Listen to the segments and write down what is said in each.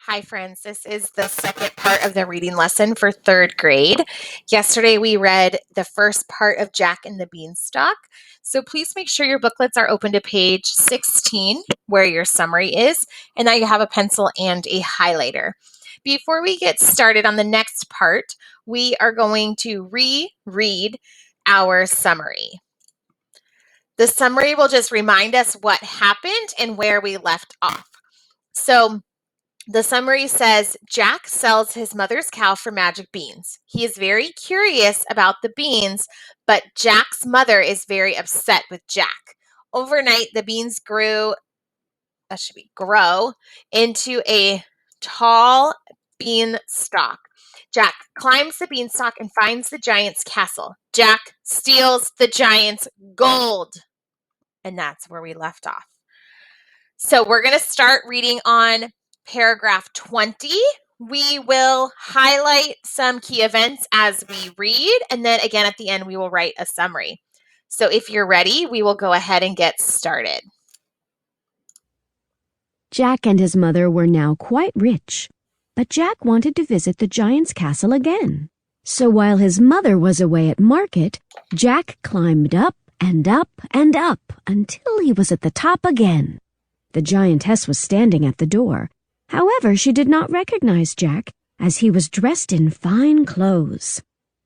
Hi, friends. This is the second part of the reading lesson for third grade. Yesterday, we read the first part of Jack and the Beanstalk. So please make sure your booklets are open to page 16, where your summary is, and that you have a pencil and a highlighter. Before we get started on the next part, we are going to reread our summary. The summary will just remind us what happened and where we left off. So, the summary says, Jack sells his mother's cow for magic beans. He is very curious about the beans, but Jack's mother is very upset with Jack. Overnight, the beans grow into a tall beanstalk. Jack climbs the beanstalk and finds the giant's castle. Jack steals the giant's gold. And that's where we left off. So we're going to start reading on paragraph 20. We will highlight some key events as we read, and then again at the end, we will write a summary. So if you're ready, we will go ahead and get started. Jack and his mother were now quite rich, but Jack wanted to visit the giant's castle again. So while his mother was away at market, Jack climbed up and up and up until he was at the top again. The giantess was standing at the door. However, she did not recognize Jack, as he was dressed in fine clothes.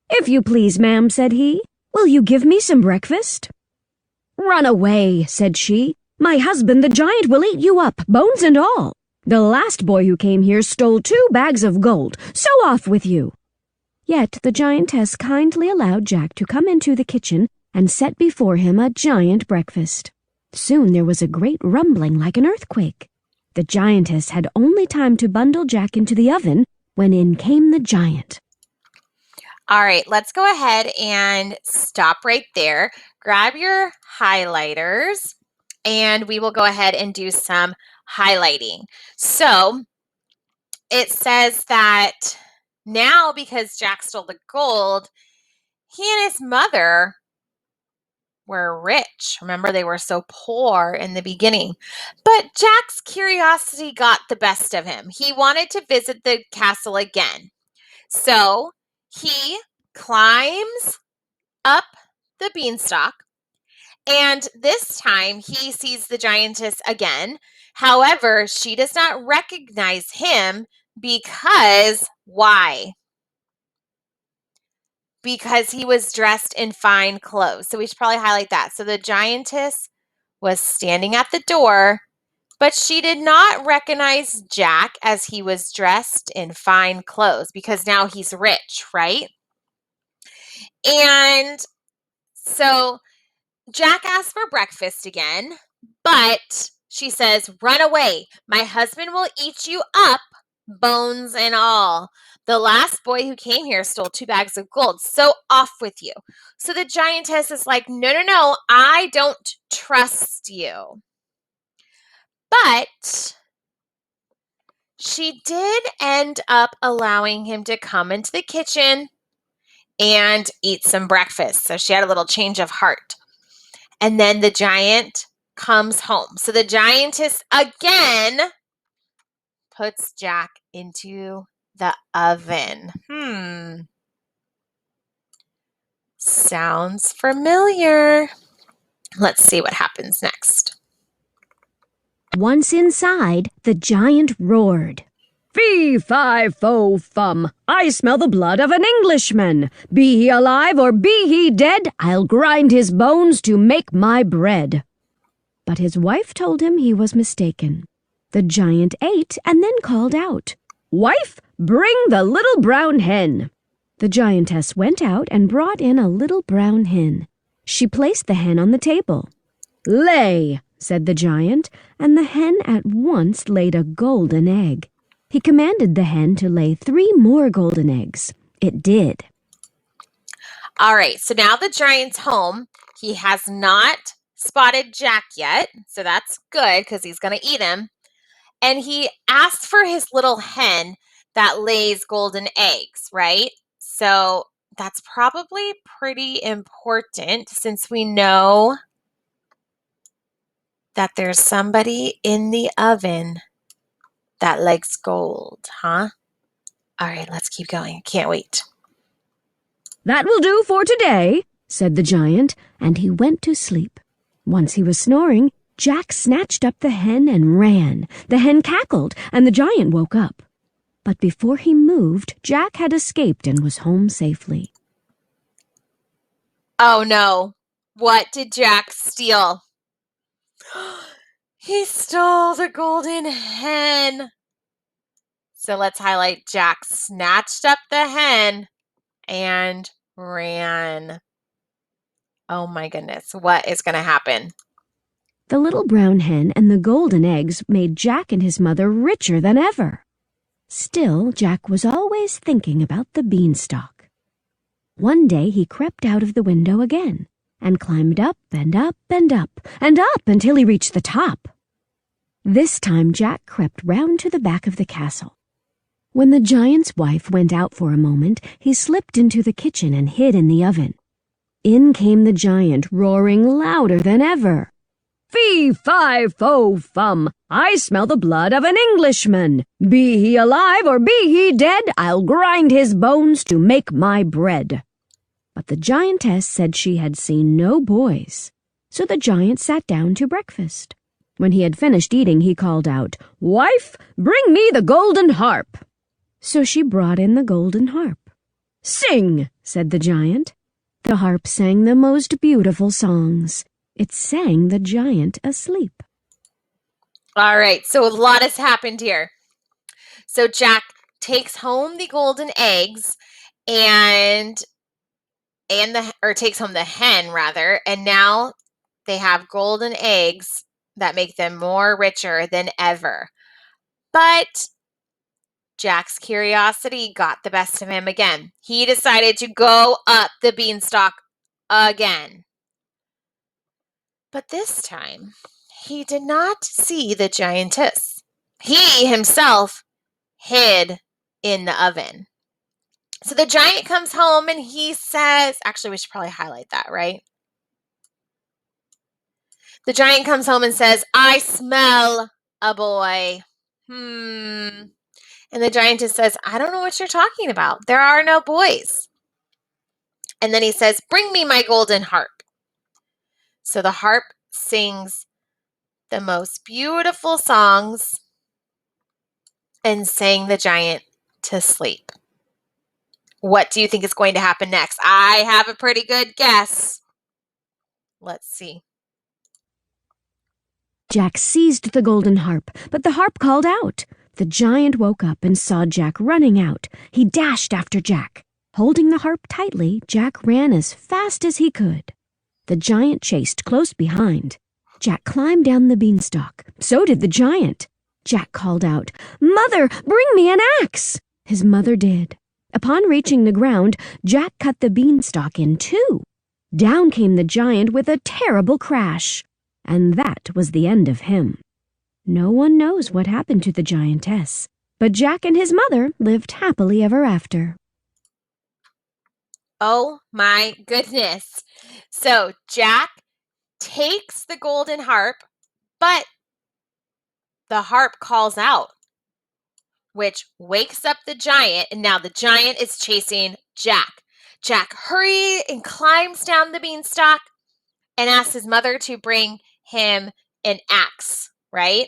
"If you please, ma'am," said he, "will you give me some breakfast?" "Run away," said she. "My husband, the giant, will eat you up, bones and all. The last boy who came here stole 2 bags of gold, so off with you." Yet the giantess kindly allowed Jack to come into the kitchen and set before him a giant breakfast. Soon there was a great rumbling like an earthquake. The giantess had only time to bundle Jack into the oven when in came the giant. All right, let's go ahead and stop right there. Grab your highlighters, and we will go ahead and do some highlighting. So it says that now, because Jack stole the gold, he and his mother were rich. Remember, they were so poor in the beginning. But Jack's curiosity got the best of him. He wanted to visit the castle again. So he climbs up the beanstalk, and this time he sees the giantess again. However, she does not recognize him because why? Because he was dressed in fine clothes. So we should probably highlight that. So the giantess was standing at the door, but she did not recognize Jack as he was dressed in fine clothes because now he's rich, right? And so Jack asks for breakfast again, but she says, "Run away. My husband will eat you up, bones and all. The last boy who came here stole 2 bags of gold, so off with you." So the giantess is like, no, I don't trust you. But she did end up allowing him to come into the kitchen and eat some breakfast. So she had a little change of heart. And then the giant comes home. So the giantess again puts Jack into the oven. Sounds familiar. Let's see what happens next. Once inside, the giant roared. "Fee, fi, fo, fum, I smell the blood of an Englishman. Be he alive or be he dead, I'll grind his bones to make my bread." But his wife told him he was mistaken. The giant ate and then called out, "Wife, bring the little brown hen." The giantess went out and brought in a little brown hen. She placed the hen on the table. "Lay," said the giant, and the hen at once laid a golden egg. He commanded the hen to lay 3 more golden eggs. It did. All right, so now the giant's home. He has not spotted Jack yet, so that's good because he's going to eat him. And he asked for his little hen that lays golden eggs, right? So that's probably pretty important since we know that there's somebody in the oven That likes gold, huh? All right, let's keep going. Can't wait. That will do for today, said the giant, and he went to sleep. Once he was snoring, Jack snatched up the hen and ran. The hen cackled, and the giant woke up. But before he moved, Jack had escaped and was home safely. Oh no. What did Jack steal? He stole the golden hen. So let's highlight Jack snatched up the hen and ran. Oh my goodness. What is going to happen? The little brown hen and the golden eggs made Jack and his mother richer than ever. Still, Jack was always thinking about the beanstalk. One day he crept out of the window again and climbed up and up and up and up until he reached the top. This time Jack crept round to the back of the castle. When the giant's wife went out for a moment, he slipped into the kitchen and hid in the oven. In came the giant, roaring louder than ever. Fee, fi, fo, fum, I smell the blood of an Englishman. Be he alive or be he dead, I'll grind his bones to make my bread. But the giantess said she had seen no boys. So the giant sat down to breakfast. When he had finished eating, he called out, Wife, bring me the golden harp. So she brought in the golden harp. Sing, said the giant. The harp sang the most beautiful songs. It sang the giant asleep. All right, so a lot has happened here. So Jack takes home the golden eggs and takes home the hen rather, and now they have golden eggs that make them more richer than ever. But Jack's curiosity got the best of him again. He decided to go up the beanstalk again. But this time, he did not see the giantess. He himself hid in the oven. So the giant comes home and he says, actually, we should probably highlight that, right? The giant comes home and says, I smell a boy. And the giantess says, I don't know what you're talking about. There are no boys. And then he says, bring me my golden harp. So the harp sings the most beautiful songs and sang the giant to sleep. What do you think is going to happen next? I have a pretty good guess. Let's see. Jack seized the golden harp, but the harp called out. The giant woke up and saw Jack running out. He dashed after Jack. Holding the harp tightly, Jack ran as fast as he could. The giant chased close behind. Jack climbed down the beanstalk. So did the giant. Jack called out, Mother, bring me an axe! His mother did. Upon reaching the ground, Jack cut the beanstalk in two. Down came the giant with a terrible crash. And that was the end of him. No one knows what happened to the giantess, but Jack and his mother lived happily ever after. Oh my goodness. So Jack takes the golden harp, but the harp calls out, which wakes up the giant, and now the giant is chasing Jack. Jack hurries and climbs down the beanstalk and asks his mother to bring him an axe, right?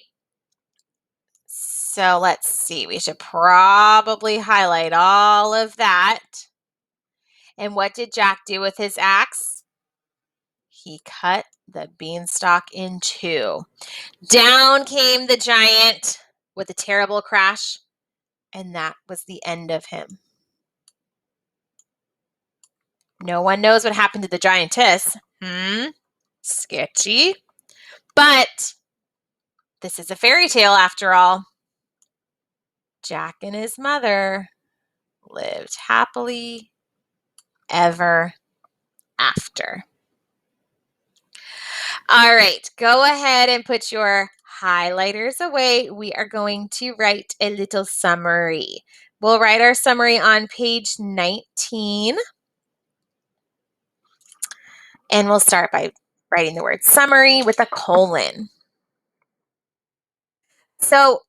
So let's see. We should probably highlight all of that. And what did Jack do with his axe? He cut the beanstalk in two. Down came the giant with a terrible crash, and that was the end of him. No one knows what happened to the giantess. Sketchy. But this is a fairy tale after all. Jack and his mother lived happily ever after. All right, go ahead and put your highlighters away. We are going to write a little summary. We'll write our summary on page 19. And we'll start by writing the word summary with a colon. So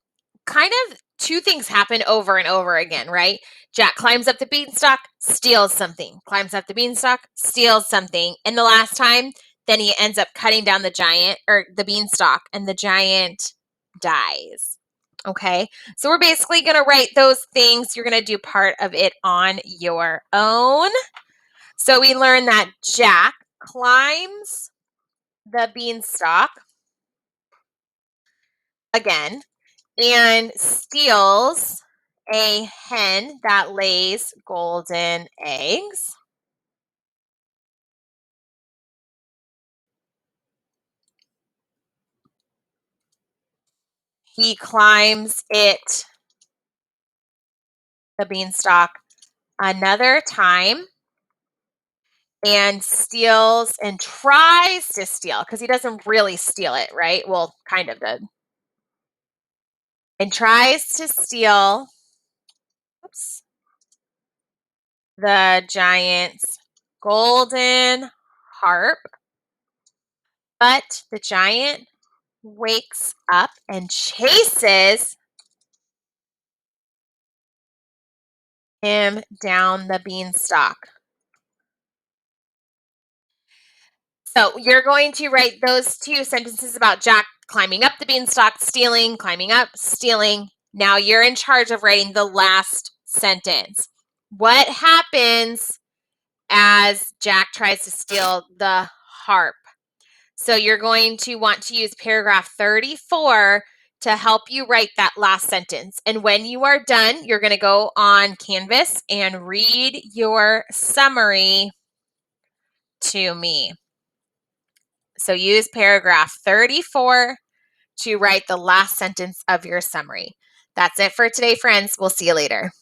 kind of two things happen over and over again, right? Jack climbs up the beanstalk, steals something, climbs up the beanstalk, steals something. And the last time, then he ends up cutting down the giant or the beanstalk, and the giant dies. Okay, so we're basically going to write those things. You're going to do part of it on your own. So we learned that Jack climbs the beanstalk again and steals a hen that lays golden eggs. He climbs the beanstalk, another time and steals and tries to steal because he doesn't really steal it, right? Well, kind of did. And tries to steal oops, the giant's golden harp, but the giant wakes up and chases him down the beanstalk. So you're going to write those two sentences about Jack climbing up the beanstalk, stealing, climbing up, stealing. Now you're in charge of writing the last sentence. What happens as Jack tries to steal the harp? So you're going to want to use paragraph 34 to help you write that last sentence. And when you are done, you're going to go on Canvas and read your summary to me. So use paragraph 34 to write the last sentence of your summary. That's it for today, friends. We'll see you later.